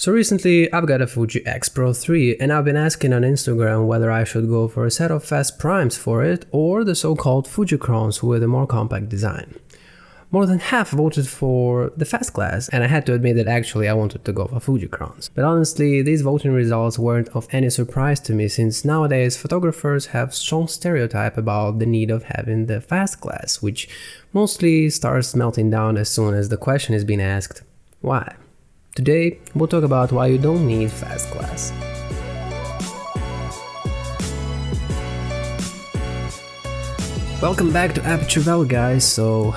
So recently I've got a Fuji X Pro 3 and I've been asking on Instagram whether I should go for a set of fast primes for it or the so-called Fuji Crowns with a more compact design. More than half voted for the fast class, and I had to admit that actually I wanted to go for Fuji Crowns. But honestly, these voting results weren't of any surprise to me, since nowadays photographers have strong stereotype about the need of having the fast class, which mostly starts melting down as soon as the question is being asked, why? Today, we'll talk about why you don't need fast class. Welcome back to Aperture Valley, guys. So,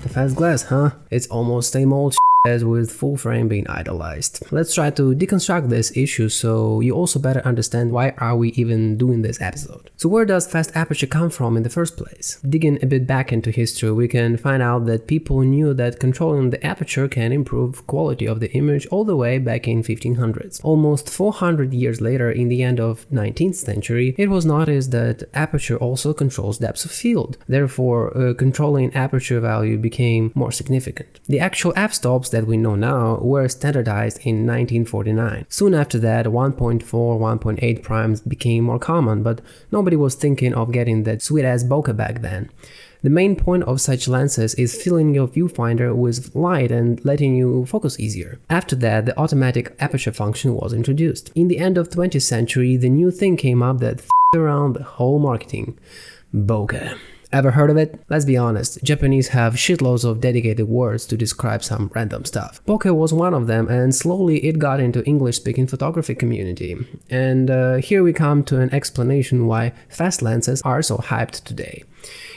the fast glass, huh? It's almost same old as with full frame being idolized. Let's try to deconstruct this issue so you also better understand why are we even doing this episode. So where does fast aperture come from in the first place? Digging a bit back into history, we can find out that people knew that controlling the aperture can improve quality of the image all the way back in 1500s. Almost 400 years later, in the end of 19th century, it was noticed that aperture also controls depth of field. Therefore, controlling aperture value became more significant. The actual f-stops that we know now were standardized in 1949. Soon after that, 1.4, 1.8 primes became more common, but nobody was thinking of getting that sweet-ass bokeh back then. The main point of such lenses is filling your viewfinder with light and letting you focus easier. After that, the automatic aperture function was introduced. In the end of 20th century, the new thing came up that f***ed around the whole marketing: bokeh. Ever heard of it? Let's be honest, Japanese have shitloads of dedicated words to describe some random stuff. Bokeh was one of them, and slowly it got into English-speaking photography community. And here we come to an explanation why fast lenses are so hyped today.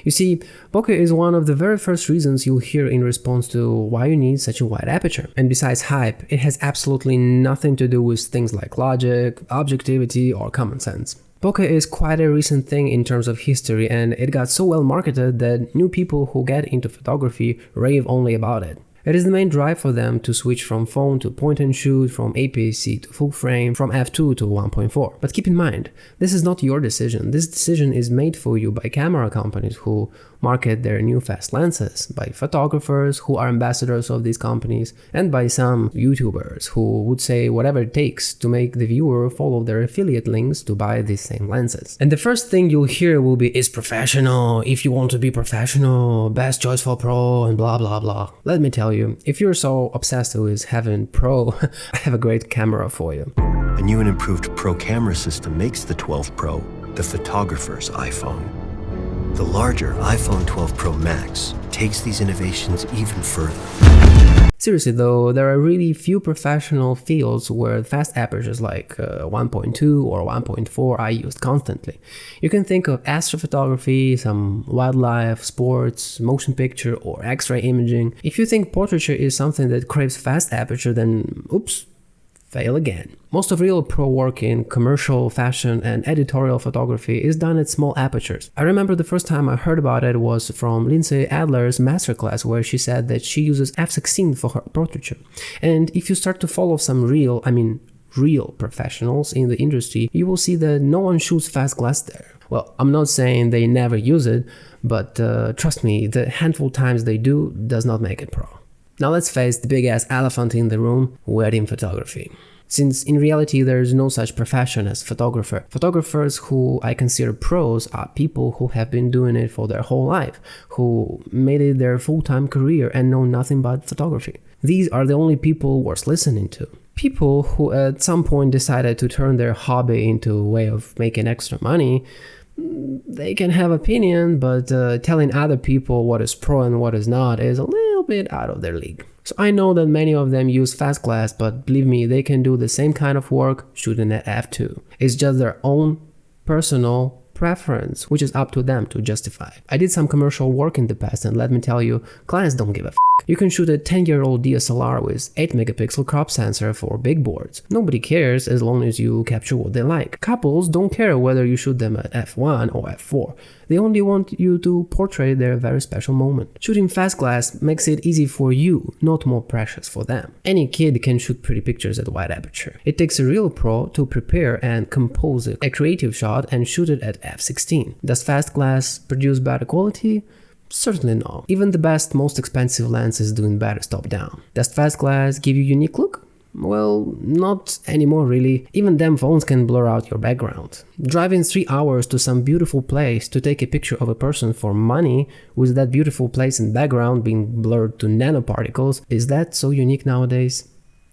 You see, bokeh is one of the very first reasons you'll hear in response to why you need such a wide aperture. And besides hype, it has absolutely nothing to do with things like logic, objectivity, or common sense. Bokeh is quite a recent thing in terms of history, and it got so well marketed that new people who get into photography rave only about it. It is the main drive for them to switch from phone to point and shoot, from APS-C to full frame, from f2 to 1.4. But keep in mind, this is not your decision. This decision is made for you by camera companies who market their new fast lenses, by photographers who are ambassadors of these companies, and by some YouTubers who would say whatever it takes to make the viewer follow their affiliate links to buy these same lenses. And the first thing you'll hear will be, "It's professional, if you want to be professional, best choice for pro," and blah blah blah. Let me tell you, if you're so obsessed with having pro, I have a great camera for you. A new and improved Pro camera system makes the 12 Pro the photographer's iPhone. The larger iPhone 12 Pro Max takes these innovations even further. Seriously though, there are really few professional fields where fast apertures like 1.2 or 1.4 are used constantly. You can think of astrophotography, some wildlife, sports, motion picture, or X-ray imaging. If you think portraiture is something that craves fast aperture, then oops, fail again. Most of real pro work in commercial, fashion, and editorial photography is done at small apertures. I remember the first time I heard about it was from Lindsay Adler's masterclass, where she said that she uses f16 for her portraiture. And if you start to follow some real professionals in the industry, you will see that no one shoots fast glass there. Well, I'm not saying they never use it, but trust me, the handful times they do does not make it pro. Now let's face the big-ass elephant in the room: wedding photography. Since in reality there is no such profession as photographer. Photographers who I consider pros are people who have been doing it for their whole life, who made it their full-time career and know nothing but photography. These are the only people worth listening to. People who at some point decided to turn their hobby into a way of making extra money. They can have opinion, but telling other people what is pro and what is not is a little bit out of their league. So I know that many of them use fast glass, but believe me, they can do the same kind of work shooting at f2. It's just their own personal preference, which is up to them to justify. I did some commercial work in the past, and let me tell you, clients don't give a f***. You can shoot a 10-year-old DSLR with 8 megapixel crop sensor for big boards. Nobody cares as long as you capture what they like. Couples don't care whether you shoot them at f1 or f4. They only want you to portray their very special moment. Shooting fast glass makes it easy for you, not more precious for them. Any kid can shoot pretty pictures at wide aperture. It takes a real pro to prepare and compose a creative shot and shoot it at f16. Does fast glass produce better quality? Certainly no. Even the best, most expensive lens is doing better top down. Does fast glass give you a unique look? Well, not anymore really. Even them phones can blur out your background. Driving 3 hours to some beautiful place to take a picture of a person for money with that beautiful place in background being blurred to nanoparticles, is that so unique nowadays?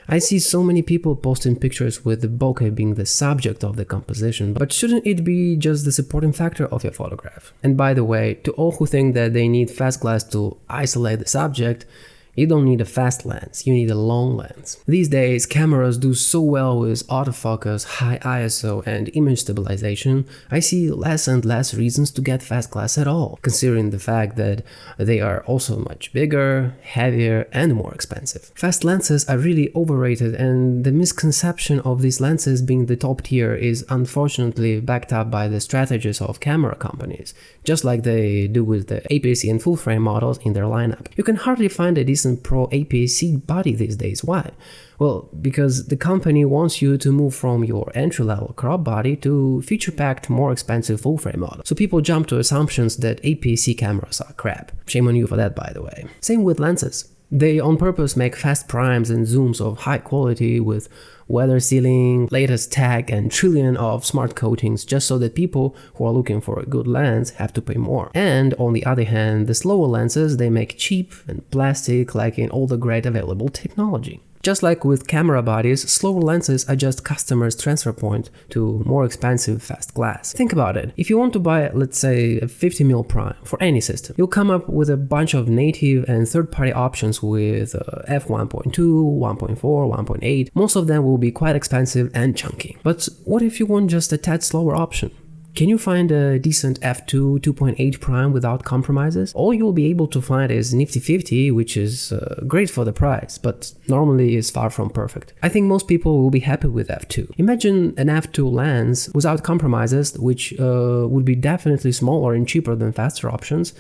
I see so many people posting pictures with the bokeh being the subject of the composition, but shouldn't it be just the supporting factor of your photograph? And by the way, to all who think that they need fast glass to isolate the subject, you don't need a fast lens, you need a long lens. These days, cameras do so well with autofocus, high ISO and image stabilization, I see less and less reasons to get fast glass at all, considering the fact that they are also much bigger, heavier and more expensive. Fast lenses are really overrated, and the misconception of these lenses being the top tier is unfortunately backed up by the strategies of camera companies, just like they do with the APS-C and full-frame models in their lineup. You can hardly find a decent Pro APS-C body these days. Why? Well, because the company wants you to move from your entry-level crop body to feature-packed, more expensive full-frame model. So people jump to assumptions that APS-C cameras are crap. Shame on you for that, by the way. Same with lenses. They on purpose make fast primes and zooms of high quality with weather sealing, latest tech and trillion of smart coatings just so that people who are looking for a good lens have to pay more. And on the other hand, the slower lenses they make cheap and plastic like in all the great available technology. Just like with camera bodies, slower lenses are just customers' transfer point to more expensive fast glass. Think about it. If you want to buy, let's say, a 50mm prime for any system, you'll come up with a bunch of native and third-party options with f1.2, 1.4, 1.8. Most of them will be quite expensive and chunky. But what if you want just a tad slower option? Can you find a decent f2 2.8 prime without compromises? All you'll be able to find is Nifty 50, which is great for the price, but normally is far from perfect. I think most people will be happy with f2. Imagine an f2 lens without compromises, which would be definitely smaller and cheaper than faster options.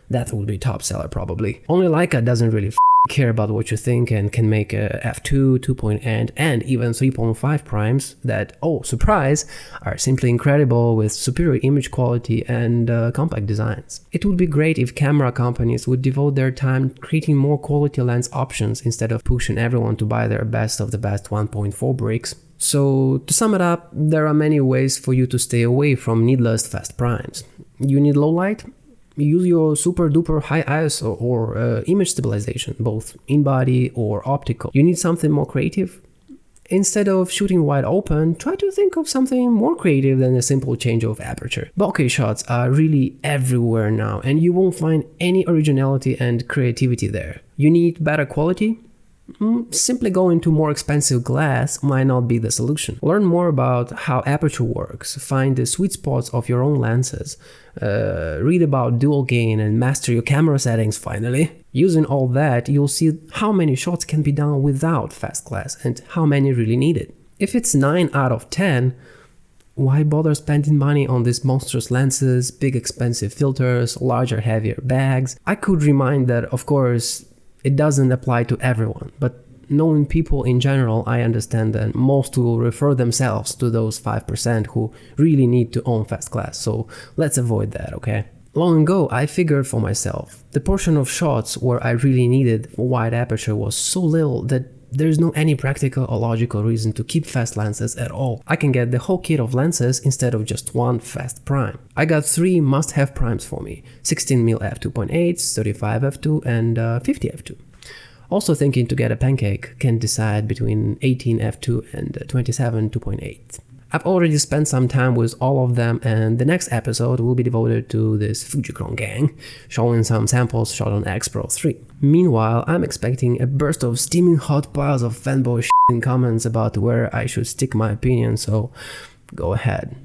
That would be top seller probably. Only Leica doesn't really care about what you think and can make a f2, 2.8 and even 3.5 primes that, oh surprise, are simply incredible with superior image quality and compact designs. It would be great if camera companies would devote their time creating more quality lens options instead of pushing everyone to buy their best of the best 1.4 bricks. So to sum it up, there are many ways for you to stay away from needless fast primes. You need low light? Use your super duper high ISO or image stabilization, both in-body or optical. You need something more creative? Instead of shooting wide open, try to think of something more creative than a simple change of aperture. Bokeh shots are really everywhere now, and you won't find any originality and creativity there. You need better quality? Simply going to more expensive glass might not be the solution. Learn more about how aperture works, find the sweet spots of your own lenses, read about dual gain and master your camera settings finally. Using all that, you'll see how many shots can be done without fast glass and how many really need it. If it's 9 out of 10, why bother spending money on these monstrous lenses, big expensive filters, larger heavier bags? I could remind that, of course, it doesn't apply to everyone, but knowing people in general, I understand that most will refer themselves to those 5% who really need to own fast glass, so let's avoid that, okay? Long ago, I figured for myself, the portion of shots where I really needed a wide aperture was so little that there's no any practical or logical reason to keep fast lenses at all. I can get the whole kit of lenses instead of just one fast prime. I got 3 must-have primes for me: 16mm f2.8, 35 f2 and 50 f2. Also thinking to get a pancake, can decide between 18 f2 and 27 2.8. I've already spent some time with all of them, and the next episode will be devoted to this Fujicron gang, showing some samples shot on X Pro 3. Meanwhile, I'm expecting a burst of steaming hot piles of fanboy shit in comments about where I should stick my opinion, so go ahead.